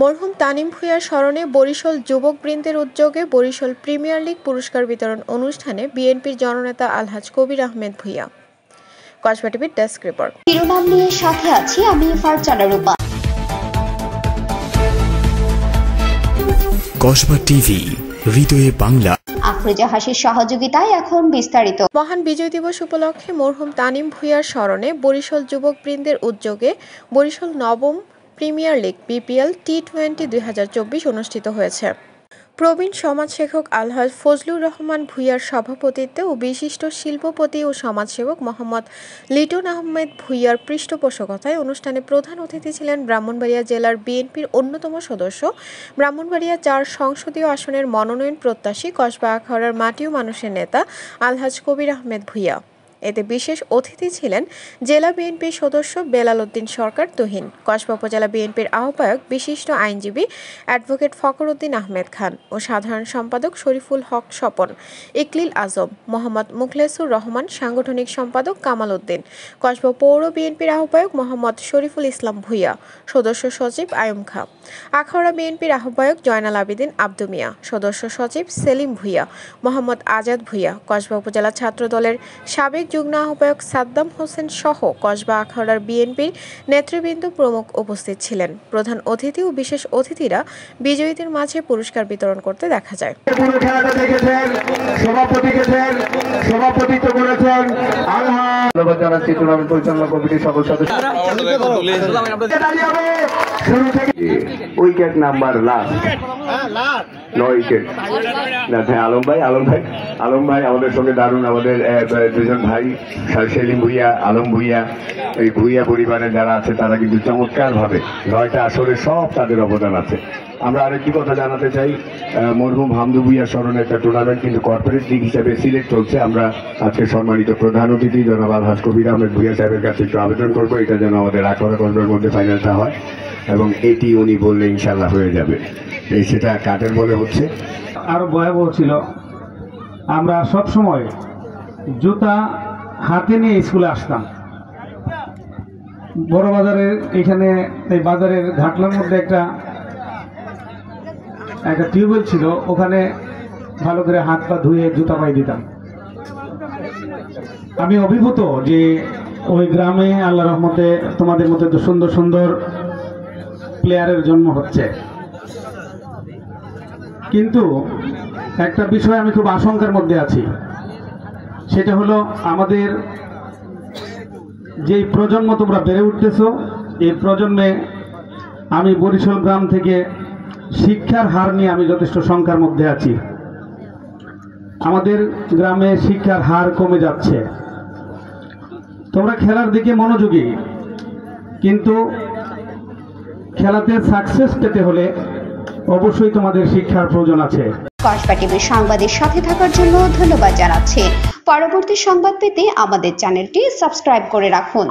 মরহুম তানিম ভূঁইয়ার স্মরণে বরিশাল যুবকবৃন্দের উদ্যোগে বরিশাল প্রিমিয়ার লিগ পুরস্কার বিতরণ অনুষ্ঠানে বিএনপির জননেতা আলহাজ কবির আহমেদ ভূঁইয়া। কসবা টিভির ডেস্ক রিপোর্ট। শিরোনাম নিয়ে সাথে আছি আমি ফারজানা রূপা। কসবা টিভি, হৃদয়ে বাংলা। আফরোজা হাসির সহযোগিতায় এখন বিস্তারিত। মহান বিজয় দিবস উপলক্ষে মরহুম তানিম ভূঁইয়ার স্মরণে বরিশাল যুবকবৃন্দের উদ্যোগে বরিশাল নবম প্রিমিয়ার লিগ বিপিএল টি-20 2024 অনুষ্ঠিত হয়েছে। প্রবীণ সমাজসেবক আলহাজ ফজলুর রহমান ভূঁইয়ার সভাপতিত্বে ও বিশিষ্ট শিল্পপতি ও সমাজসেবক মোহাম্মদ লিটন আহমেদ ভূঁইয়ার পৃষ্ঠপোষকতায় অনুষ্ঠানে প্রধান অতিথি ছিলেন ব্রাহ্মণবাড়িয়া জেলার বিএনপির অন্যতম সদস্য, ব্রাহ্মণবাড়িয়া 4 সংসদীয় আসনের মনোনয়ন প্রত্যাশী কসবা আখাউড়ার মাটি ও মানুষের নেতা আলহাজ কবির আহমেদ ভূঁইয়া। এতে বিশেষ অতিথি ছিলেন জেলা বিএনপির সদস্য বেলাল উদ্দিন সরকার তুহিন, কসবা উপজেলা বিএনপির আহ্বায়ক বিশিষ্ট আইনজীবী অ্যাডভোকেট ফখর উদ্দিন আহমেদ খান ও সাধারণ সম্পাদক শরীফুল হক স্বপন, ইকলিল আজম, মোহাম্মদ মুখলেসুর রহমান, সাংগঠনিক সম্পাদক কামাল উদ্দিন, কসবা পৌর বিএনপির আহ্বায়ক মোহাম্মদ শরীফুল ইসলাম ভূঁইয়া, সদস্য সচিব আয়ুম খা, আখাউড়া বিএনপির আহ্বায়ক জয়নাল আবেদিন আব্দু মিয়া, সদস্য সচিব সেলিম ভূঁইয়া, মোহাম্মদ আজাদ ভূঁইয়া, কসবা উপজেলা ছাত্র দলের সাবেক যুগ্ম আহ্বায়ক সাদ্দাম হোসেন সহ কসবা আখাউড়ার বিএনপির নেতৃবৃন্দ প্রমুখ উপস্থিত ছিলেন। প্রধান অতিথি ও বিশেষ অতিথিরা বিজয়ীদের মাঝে পুরস্কার বিতরণ করতে দেখা যায়। Wicket number last 9 wicket. Alam ভাই আমাদের সঙ্গে দারুণ, আমাদের দুজন ভাই সেলিম ভূঁইয়া, আলম ভূঁইয়া, এই ভূঁইয়া পরিবারের যারা আছে তারা কিন্তু চমৎকার ভাবে 9টা আসরে সব তাদের অবদান আছে। আমরা আরেকটি কথা জানাতে চাই, মরহুম হামদু ভূঁইয়ার স্মরণে একটা টুর্নামেন্ট কিন্তু কর্পোরেট লিগ হিসেবে সিলেক্ট চলছে। আমরা আজকে সম্মানিত প্রধান অতিথি জনাব আলহাজ কবির আহমেদ ভূঁইয়া সাহেবের কাছে একটু আবেদন করবো এটা যেন আমাদের আখাউড়া কসবার মধ্যে ফাইনালটা হয়, এবং এটি উনি বললে ইনশাল্লাহ হয়ে যাবে। এই সেটা কাটের বলে হচ্ছে। আরো ভয়াবহ ছিল, আমরা সব সময় জুতা হাতে নিয়ে স্কুলে আসতাম। বড় বাজারের এখানে এই বাজারের ঘাটলার মধ্যে একটা টিউবওয়েল ছিল, ওখানে ভালো করে হাত পা ধুয়ে জুতা পায়ে দিতাম। আমি অভিভূত যে ওই গ্রামে আল্লাহ রহমতে তোমাদের মধ্যে তো সুন্দর সুন্দর প্লেয়ারের জন্ম হচ্ছে। কিন্তু একটা বিষয় আমি খুব আশঙ্কার মধ্যে আছি, সেটা হলো আমাদের যেই প্রজন্ম তোমরা বেড়ে উঠতেছো, এই প্রজন্মে আমি বরিশাল গ্রাম থেকে শিক্ষার হার নিয়ে আমি যথেষ্ট শঙ্কার মধ্যে আছি। আমাদের গ্রামে শিক্ষার হার কমে যাচ্ছে। তোমরা খেলার দিকে মনোযোগী, কিন্তু খেলাতে সাকসেস পেতে হলে অবশ্যই তোমাদের শিক্ষার প্রয়োজন আছে। কসবা টিভির সংবাদের সাথে থাকার জন্য ধন্যবাদ জানাচ্ছি। পরবর্তী সংবাদ পেতে আমাদের চ্যানেলটি সাবস্ক্রাইব করে রাখুন।